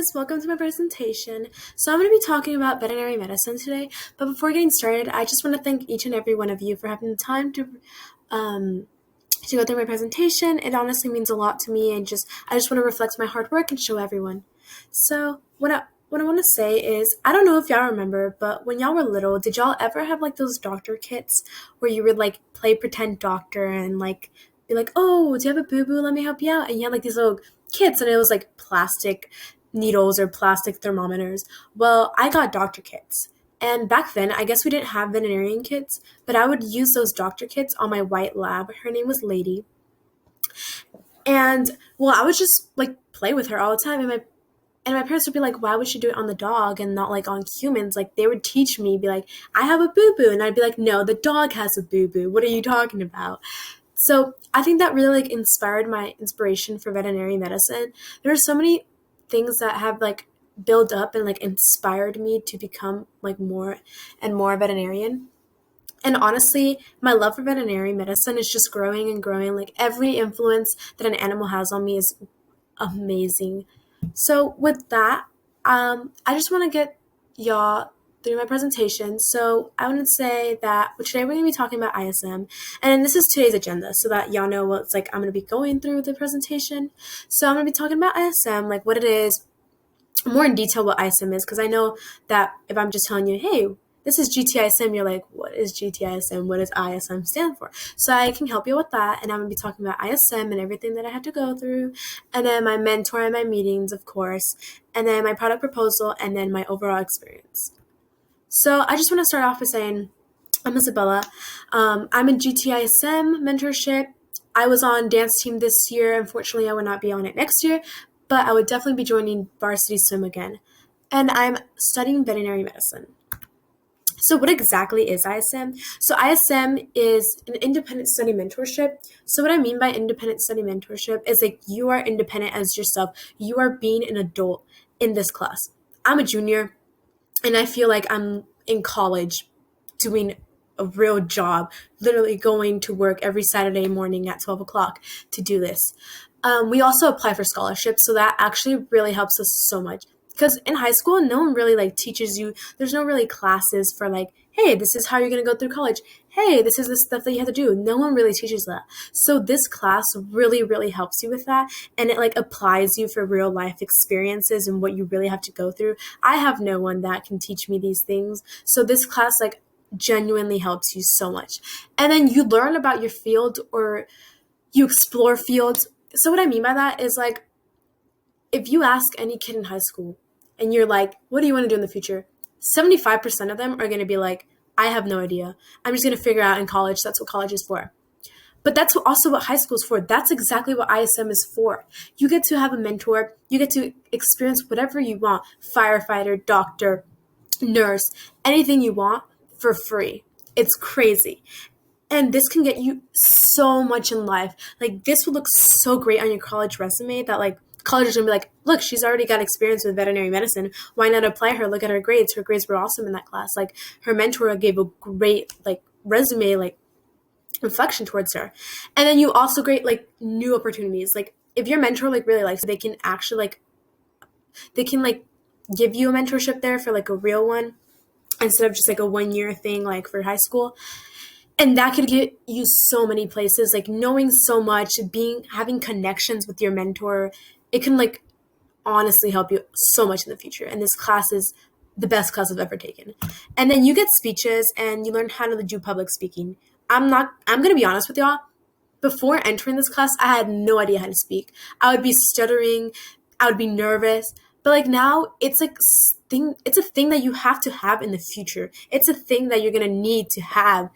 guys, welcome to my presentation. So I'm going to be talking about veterinary medicine today, but before getting started, I just want to thank each and every one of you for having the time um, to go through my presentation. It honestly means a lot to me, and I just want to reflect my hard work and show everyone. So what I want to say is, I don't know if y'all remember, but when y'all were little, did y'all ever have like those doctor kits where you would like play pretend doctor and like be like, oh, do you have a boo-boo? Let me help you out. And you had like these little kits, and it was like plastic needles or plastic thermometers. Well, I got doctor kits. And back then, I guess we didn't have veterinarian kits, but I would use those doctor kits on my white lab. Her name was Lady. And well, I would just like play with her all the time. And my parents would be like, why would she do it on the dog and not like on humans? Like they would teach me, be like, I have a boo-boo. And I'd be like, no, the dog has a boo-boo. What are you talking about? So I think that really like inspired my inspiration for veterinary medicine. There are so many things that have like built up and like inspired me to become like more and more veterinarian. And honestly, my love for veterinary medicine is just growing and growing. Like every influence that an animal has on me is amazing. So with that, I just want to get y'all through my presentation. So I want to say that today we're going to be talking about ISM, and this is today's agenda so that y'all know what it's like I'm going to be going through the presentation. So I'm going to be talking about ISM, like what it is, more in detail what ISM is, because I know that if I'm just telling you, hey, this is GTISM, you're like, what is GTISM? What does ISM stand for? So I can help you with that, and I'm going to be talking about ISM and everything that I had to go through, and then my mentor and my meetings, of course, and then my product proposal, and then my overall experience. So I just want to start off by saying I'm Isabella. I'm in GTISM mentorship. I was on dance team this year. Unfortunately, I will not be on it next year, but I would definitely be joining varsity swim again. And I'm studying veterinary medicine. So what exactly is ISM? So ISM is an independent study mentorship. So what I mean by independent study mentorship is like you are independent as yourself. You are being an adult in this class. I'm a junior, and I feel like I'm in college doing a real job, literally going to work every Saturday morning at 12 o'clock to do this. We also apply for scholarships, so that actually really helps us so much. Because in high school, no one really like teaches you. There's no really classes for like, hey, this is how you're going to go through college. Hey, this is the stuff that you have to do. No one really teaches that. So this class really, really helps you with that. And it like applies you for real life experiences and what you really have to go through. I have no one that can teach me these things. So this class like genuinely helps you so much. And then you learn about your field, or you explore fields. So what I mean by that is like, if you ask any kid in high school and you're like, what do you want to do in the future? 75% of them are going to be like, I have no idea. I'm just going to figure out in college. That's what college is for. But that's also what high school is for. That's exactly what ISM is for. You get to have a mentor. You get to experience whatever you want. Firefighter, doctor, nurse, anything you want for free. It's crazy. And this can get you so much in life. Like this would look so great on your college resume that like college is going to be like, look, she's already got experience with veterinary medicine. Why not apply her? Look at her grades. Her grades were awesome in that class. Like her mentor gave a great like resume, like reflection towards her. And then you also create like new opportunities. Like if your mentor like really likes, they can actually they can give you a mentorship there for like a real one instead of just like a 1 year thing like for high school. And that could get you so many places, like knowing so much, having connections with your mentor. It can like honestly help you so much in the future. And this class is the best class I've ever taken. And then you get speeches and you learn how to do public speaking. I'm going to be honest with y'all. Before entering this class, I had no idea how to speak. I would be stuttering. I would be nervous. But like now it's it's a thing that you have to have in the future. It's a thing that you're going to need to have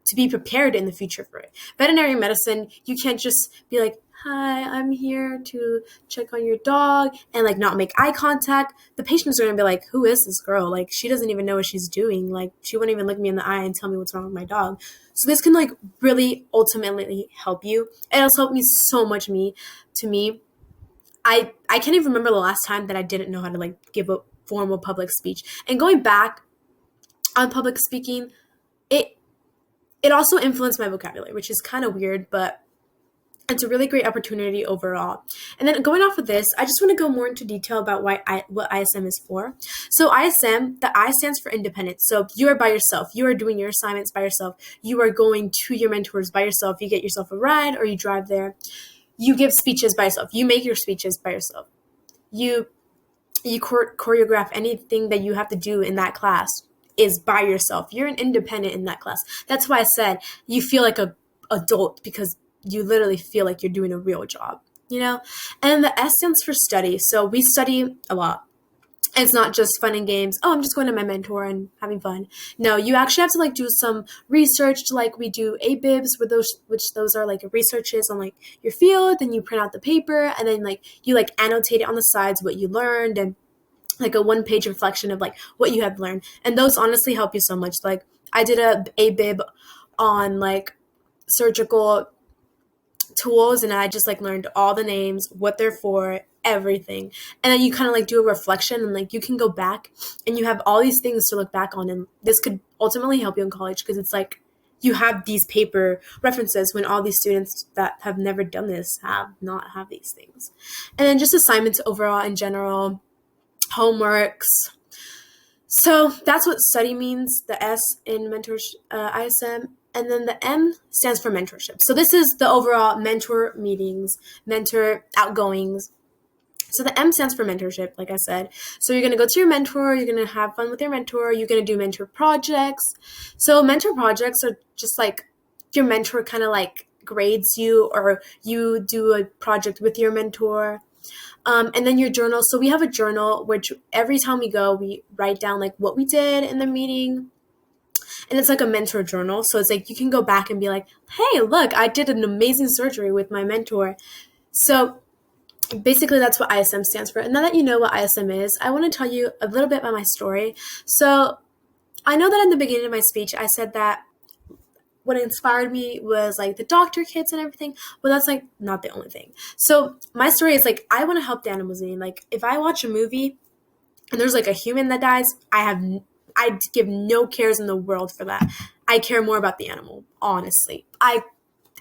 to be prepared in the future for it. Veterinary medicine, you can't just be like, hi, I'm here to check on your dog and like not make eye contact. The patients are going to be like, who is this girl? Like she doesn't even know what she's doing. Like she wouldn't even look me in the eye and tell me what's wrong with my dog. So this can like really ultimately help you. It has helped me so much to me. I can't even remember the last time that I didn't know how to like give a formal public speech. And going back on public speaking, it also influenced my vocabulary, which is kind of weird, but It's a really great opportunity overall. And then going off of this, I just want to go more into detail about what ISM is for. So ISM, the I stands for independence. So you are by yourself. You are doing your assignments by yourself. You are going to your mentors by yourself. You get yourself a ride or you drive there. You give speeches by yourself. You make your speeches by yourself. You choreograph anything that you have to do in that class is by yourself. You're an independent in that class. That's why I said you feel like a adult, because you literally feel like you're doing a real job, you know? And the S stands for study. So we study a lot. It's not just fun and games. Oh, I'm just going to my mentor and having fun. No, you actually have to like do some research. Like we do ABIBs, which those are like researches on like your field. Then you print out the paper and then like you like annotate it on the sides what you learned, and like a 1-page reflection of like what you have learned. And those honestly help you so much. Like I did a ABIB on like surgical tools, and I just like learned all the names, what they're for, everything. And then you kind of like do a reflection, and like you can go back and you have all these things to look back on, and this could ultimately help you in college because it's like you have these paper references when all these students that have never done this have these things. And then just assignments overall in general, homeworks. So that's what study means, the S in ISM. And then the M stands for mentorship. So this is the overall mentor meetings, mentor outgoings. So the M stands for mentorship, like I said. So you're going to go to your mentor, you're going to have fun with your mentor, you're going to do mentor projects. So mentor projects are just like your mentor kind of like grades you, or you do a project with your mentor. And then your journal. So we have a journal, which every time we go, we write down like what we did in the meeting. And it's like a mentor journal. So it's like you can go back and be like, hey, look, I did an amazing surgery with my mentor. So basically that's what ISM stands for. And now that you know what ISM is, I want to tell you a little bit about my story. So I know that in the beginning of my speech, I said that what inspired me was like the doctor kids and everything. Well, that's like not the only thing. So my story is like, I want to help the animals. Like if I watch a movie and there's like a human that dies, I give no cares in the world for that. I care more about the animal, honestly. I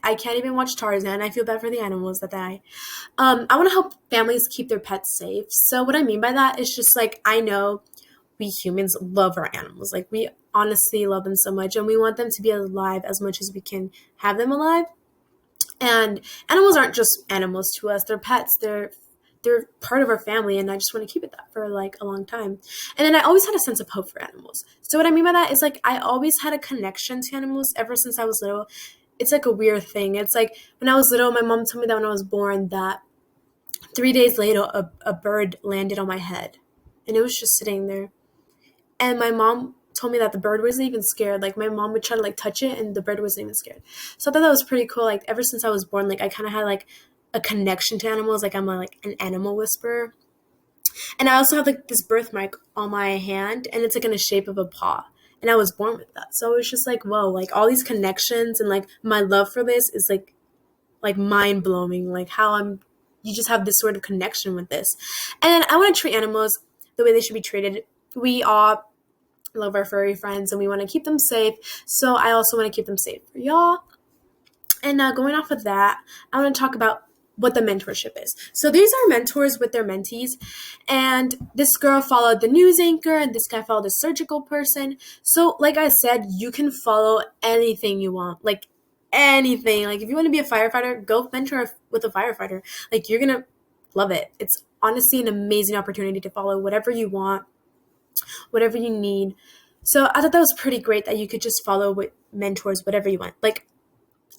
can't even watch Tarzan. I feel bad for the animals that die. I want to help families keep their pets safe. So what I mean by that is just like, I know we humans love our animals. Like we honestly love them so much, and we want them to be alive as much as we can have them alive. And animals aren't just animals to us. They're pets. They're part of our family, and I just want to keep it that for like a long time. And then I always had a sense of hope for animals. So what I mean by that is like I always had a connection to animals ever since I was little. It's like a weird thing. It's like when I was little, my mom told me that when I was born that 3 days later a bird landed on my head, and it was just sitting there. And my mom told me that the bird wasn't even scared. Like my mom would try to like touch it, and the bird wasn't even scared. So I thought that was pretty cool. Like ever since I was born, like I kind of had like a connection to animals. Like I'm like an animal whisperer. And I also have like this birthmark on my hand, and it's like in the shape of a paw. And I was born with that. So it was just like, whoa, like all these connections, and like my love for this is like mind blowing. Like you just have this sort of connection with this. And I want to treat animals the way they should be treated. We all love our furry friends, and we want to keep them safe. So I also want to keep them safe for y'all. And going off of that, I want to talk about what the mentorship is. So these are mentors with their mentees, and this girl followed the news anchor, and this guy followed the surgical person. So like I said, you can follow anything you want, like anything. Like if you want to be a firefighter, go mentor with a firefighter. Like you're gonna love it. It's honestly an amazing opportunity to follow whatever you want, whatever you need. So I thought that was pretty great that you could just follow with mentors, whatever you want. Like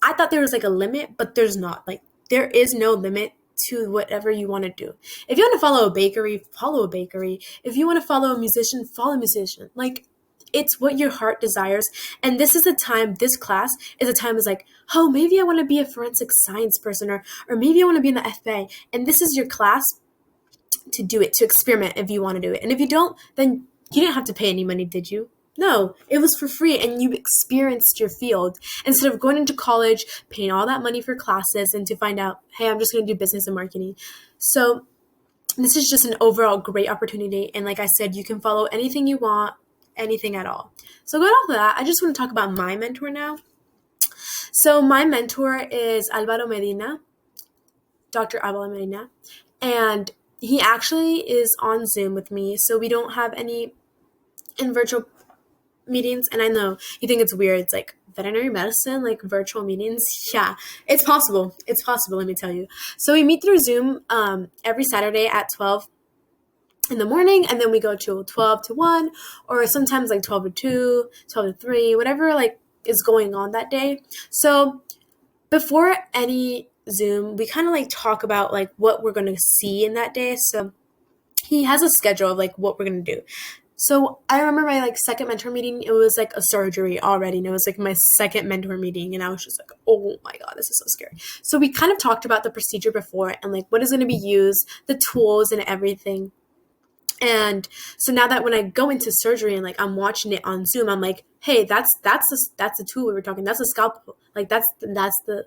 I thought there was like a limit, but there's not. Like there is no limit to whatever you want to do. If you want to follow a bakery, follow a bakery. If you want to follow a musician, follow a musician. Like it's what your heart desires. And this is a time, this class is a time is like, oh, maybe I want to be a forensic science person, or maybe I want to be in the FBI. And this is your class to do it, to experiment if you want to do it. And if you don't, then you didn't have to pay any money, did you? No, it was for free, and you experienced your field instead of going into college, paying all that money for classes, and to find out, hey, I'm just going to do business and marketing. So this is just an overall great opportunity. And like I said, you can follow anything you want, anything at all. So going off of that, I just want to talk about my mentor now. So my mentor is Alvaro Medina. Dr. Abel, and he actually is on Zoom with me, so we don't have any in virtual meetings. And I know you think it's weird. It's like veterinary medicine, like virtual meetings. Yeah, it's possible. It's possible, let me tell you. So we meet through Zoom every Saturday at 12 in the morning, and then we go to 12 to 1, or sometimes like 12 to 2, 12 to 3, whatever like is going on that day. So before any Zoom, we kind of like talk about like what we're going to see in that day. So he has a schedule of like what we're going to do. So I remember my like second mentor meeting, it was like a surgery already, and it was like my second mentor meeting, and I was just like, oh my God, this is so scary. So we kind of talked about the procedure before and like what is going to be used, the tools and everything. And so now that when I go into surgery and like I'm watching it on Zoom, I'm like, hey, that's the tool we were talking. That's a scalpel. Like that's the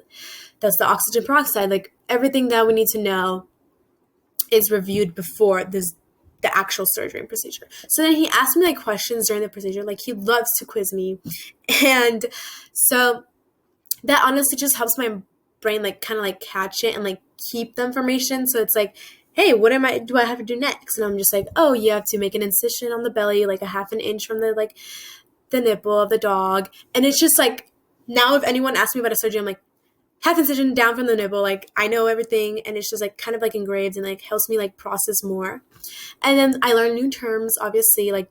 oxygen peroxide. Like everything that we need to know is reviewed before the actual surgery and procedure. So then he asked me like questions during the procedure. Like he loves to quiz me, and so that honestly just helps my brain like kind of like catch it and like keep the information. So it's like, hey, what do I have to do next? And I'm just like, oh, you have to make an incision on the belly, like a half an inch from the nipple of the dog. And it's just like, now if anyone asks me about a surgery, I'm like, half incision down from the nipple, like I know everything, and it's just like kind of like engraved and like helps me like process more. And then I learn new terms, obviously, like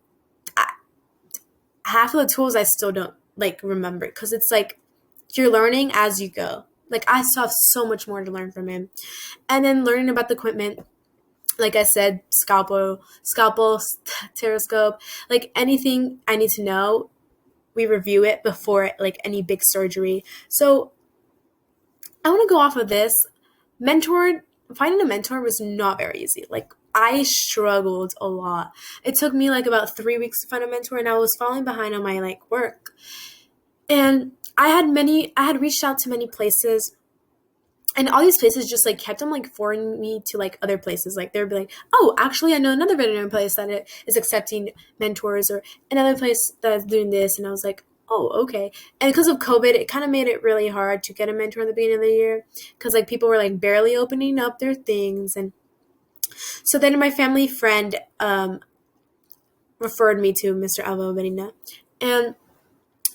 half of the tools I still don't like remember, because it's like you're learning as you go. Like I still have so much more to learn from him. And then learning about the equipment, like I said, scalpel, pteroscope, like anything I need to know, we review it before like any big surgery. So I want to go off of this. Finding a mentor was not very easy. Like I struggled a lot. It took me like about 3 weeks to find a mentor, and I was falling behind on my like work. And I had reached out to many places, and all these places just like kept on like forwarding me to like other places. Like they'd be like, oh, actually I know another veterinary place that is accepting mentors, or another place that's doing this. And I was like, oh, okay. And because of COVID, it kind of made it really hard to get a mentor in the beginning of the year, because like people were like barely opening up their things. And so then my family friend referred me to Mr. Alvaro Benina. And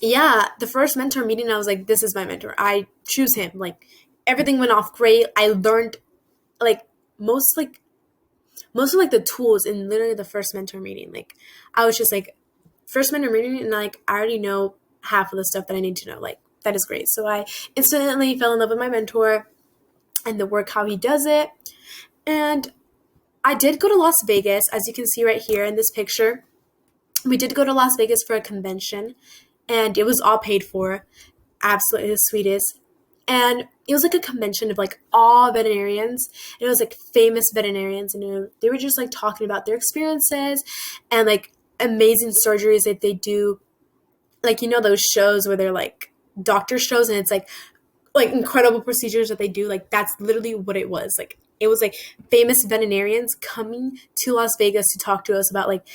yeah, the first mentor meeting, I was like, this is my mentor. I choose him. Like everything went off great. I learned like most of like the tools in literally the first mentor meeting. Like I was just like, first mentor meeting, and like I already know half of the stuff that I need to know. Like that is great. So I instantly fell in love with my mentor and the work, how he does it. And I did go to Las Vegas, as you can see right here in this picture. We did go to Las Vegas for a convention, and it was all paid for. Absolutely the sweetest. And it was like a convention of like all veterinarians. And it was like famous veterinarians, and they were just like talking about their experiences and like amazing surgeries that they do. Like, you know, those shows where they're like doctor shows, and it's like incredible procedures that they do. Like that's literally what it was. Like it was like famous veterinarians coming to Las Vegas to talk to us about like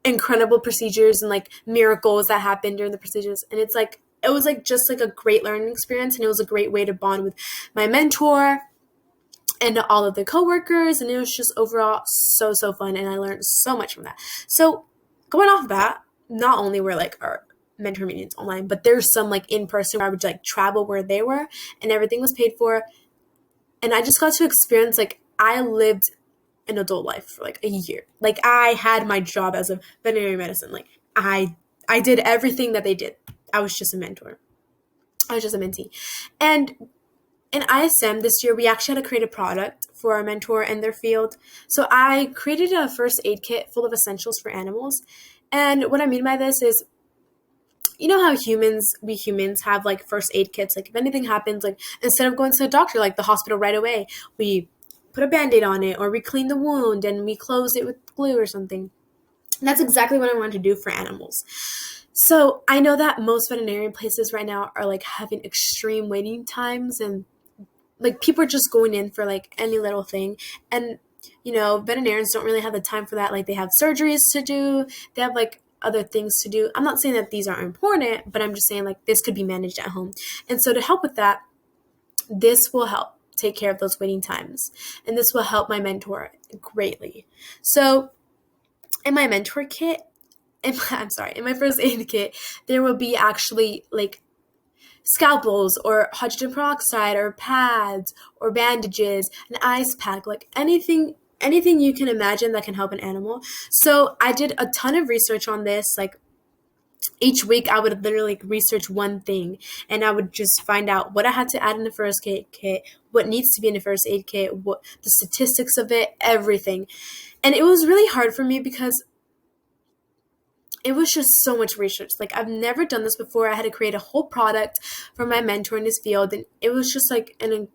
incredible procedures and like miracles that happened during the procedures. And it's like, it was like just like a great learning experience, and it was a great way to bond with my mentor and all of the coworkers. And it was just overall so fun, and I learned so much from that. So going off of that, not only were like our mentor meetings online, but there's some like in person where I would like travel where they were, and everything was paid for. And I just got to experience, like I lived an adult life for like a year. Like I had my job as a veterinary medicine. Like I did everything that they did. I was just a mentor. I was just a mentee. And in ISM this year, we actually had to create a product for our mentor and their field. So I created a first aid kit full of essentials for animals. And what I mean by this is, you know how we humans have like first aid kits. Like if anything happens, like instead of going to the doctor, like the hospital right away, we put a Band-Aid on it, or we clean the wound and we close it with glue or something. And that's exactly what I wanted to do for animals. So I know that most veterinarian places right now are like having extreme waiting times, and like people are just going in for like any little thing. And, you know, veterinarians don't really have the time for that. Like they have surgeries to do. They have like other things to do. I'm not saying that these aren't important, but I'm just saying like this could be managed at home. And so to help with that, this will help. take care of those waiting times. And this will help my mentor greatly. So in my mentor kit, in my first aid kit, there will be actually like scalpels or hydrogen peroxide or pads or bandages, an ice pack, like anything you can imagine that can help an animal. So I did a ton of research on this. Like each week I would literally research one thing, and I would just find out what I had to add in the first aid kit, what needs to be in the first aid kit, what the statistics of it, everything. And it was really hard for me because it was just so much research. Like I've never done this before. I had to create a whole product for my mentor in this field, and it was just like an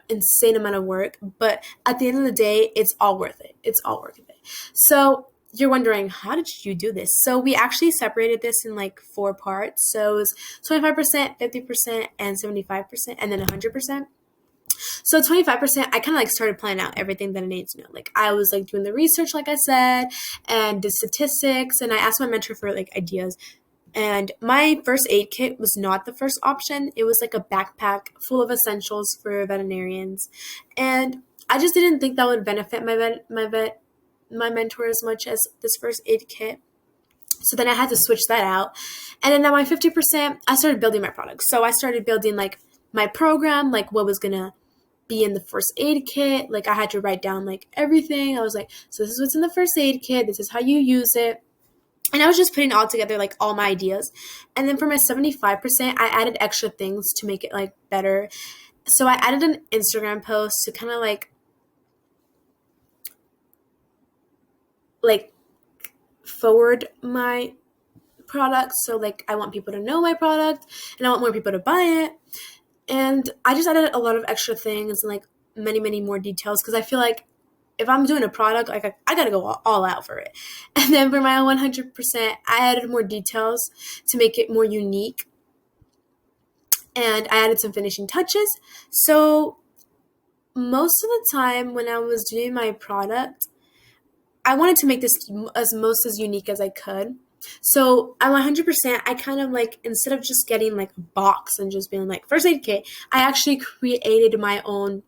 insane amount of work. But at the end of the day, it's all worth it. It's all worth it. So you're wondering, how did you do this? So we actually separated this in like 4 parts. So it was 25%, 50%, and 75%, and then 100%. So 25%, I kind of like started planning out everything that I needed to know. Like I was like doing the research, like I said, and the statistics, and I asked my mentor for like ideas. And my first aid kit was not the first option. It was like a backpack full of essentials for veterinarians. And I just didn't think that would benefit my mentor as much as this first aid kit. So then I had to switch that out. And then at my 50%, I started building my products. So I started building like my program, like what was going to be in the first aid kit. Like I had to write down like everything. I was like, so this is what's in the first aid kit. This is how you use it. And I was just putting all together like all my ideas. And then for my 75%, I added extra things to make it like better. So I added an Instagram post to kind of like forward my product. So like I want people to know my product and I want more people to buy it. And I just added a lot of extra things and like many more details because I feel like if I'm doing a product, like I gotta go all out for it. And then for my 100%, I added more details to make it more unique. And I added some finishing touches. So most of the time when I was doing my product, I wanted to make this as unique as I could. So at 100%, I kind of like, instead of just getting like a box and just being like first aid kit, I actually created my own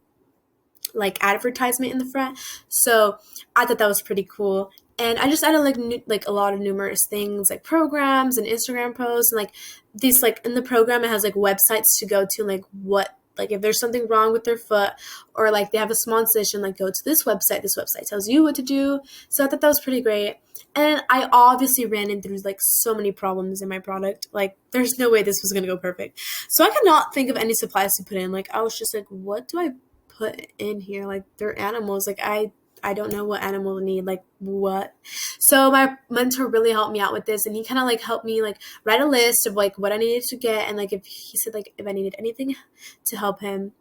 like advertisement in the front. So I thought that was pretty cool. And I just added like a lot of numerous things like programs and Instagram posts and like these like in the program it has like websites to go to like what like if there's something wrong with their foot or like they have a small incision, like go to this website. This website tells you what to do. So I thought that was pretty great. And I obviously ran into like so many problems in my product. Like there's no way this was going to go perfect. So I could not think of any supplies to put in. Like I was just like, what do I put in here? Like they're animals. Like I don't know what animal to need, like what. So my mentor really helped me out with this, and he kind of like helped me like write a list of like what I needed to get, and like if he said like if I needed anything to help him.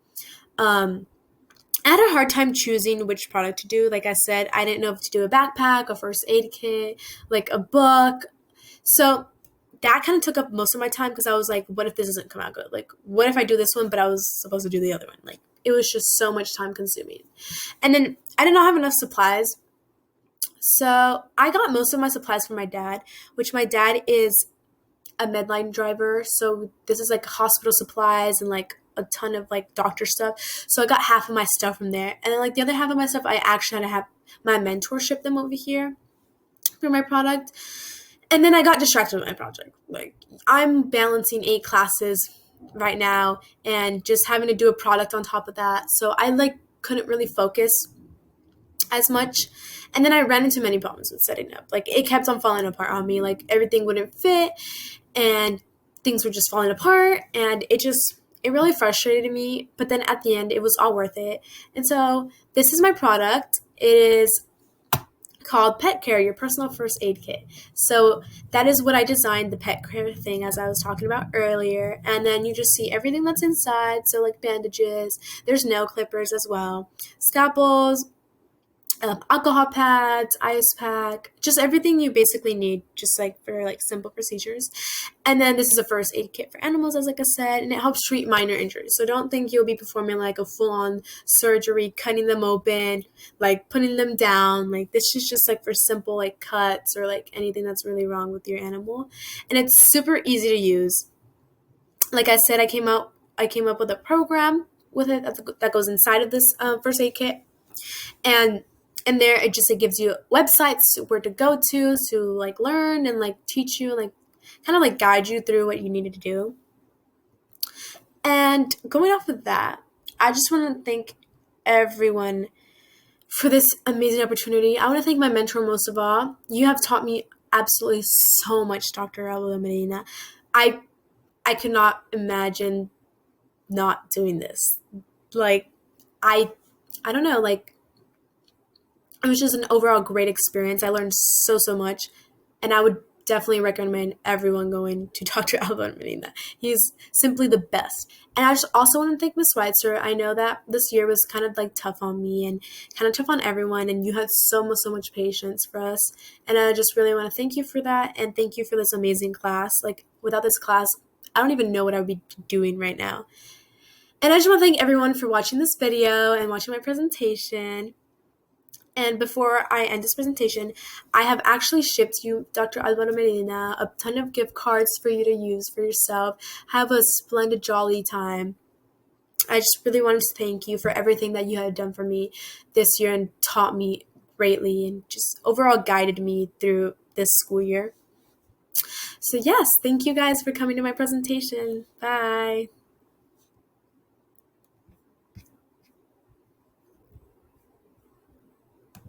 I had a hard time choosing which product to do. Like I said, I didn't know if to do a backpack, a first aid kit, like a book. So that kind of took up most of my time because I was like, what if this doesn't come out good? Like, what if I do this one, but I was supposed to do the other one? Like, it was just so much time consuming. And then I did not have enough supplies. So I got most of my supplies from my dad, which my dad is a Medline driver. So this is like hospital supplies and like a ton of like doctor stuff. So I got half of my stuff from there. And then like the other half of my stuff, I actually had to have my mentor ship them over here for my product. And then I got distracted with my project. Like I'm balancing 8 classes right now and just having to do a product on top of that. So I like couldn't really focus as much. And then I ran into many problems with setting up. Like it kept on falling apart on me. Like everything wouldn't fit and things were just falling apart. And it really frustrated me. But then at the end, it was all worth it. And so this is my product. It is called Pet Care, your personal first aid kit. So that is what I designed, the pet care thing as I was talking about earlier. And then you just see everything that's inside. So like bandages, there's nail clippers as well, scalpels, alcohol pads, ice pack, just everything you basically need just like for like simple procedures. And then this is a first aid kit for animals, as like I said, and it helps treat minor injuries. So don't think you'll be performing like a full-on surgery, cutting them open, like putting them down. Like this is just like for simple like cuts or like anything that's really wrong with your animal. And it's super easy to use. Like I said, I came up with a program with it that goes inside of this first aid kit. And in there, it gives you websites where to go to like learn and like teach you, like kind of like guide you through what you needed to do. And going off of that, I just want to thank everyone for this amazing opportunity. I want to thank my mentor most of all. You have taught me absolutely so much, Dr. Alba Medina. I could not imagine not doing this. Like, I don't know, like, it was just an overall great experience. I learned so much, and I would definitely recommend everyone going to Dr. Alba Medina. He's simply the best. And I just also want to thank Miss Schweitzer. I know that this year was kind of like tough on me and kind of tough on everyone, and you had so much patience for us. And I just really want to thank you for that, and thank you for this amazing class. Like, without this class, I don't even know what I would be doing right now. And I just want to thank everyone for watching this video and watching my presentation. And before I end this presentation, I have actually shipped you, Dr. Alvaro Medina, a ton of gift cards for you to use for yourself. Have a splendid, jolly time. I just really wanted to thank you for everything that you have done for me this year and taught me greatly and just overall guided me through this school year. So yes, thank you guys for coming to my presentation. Bye.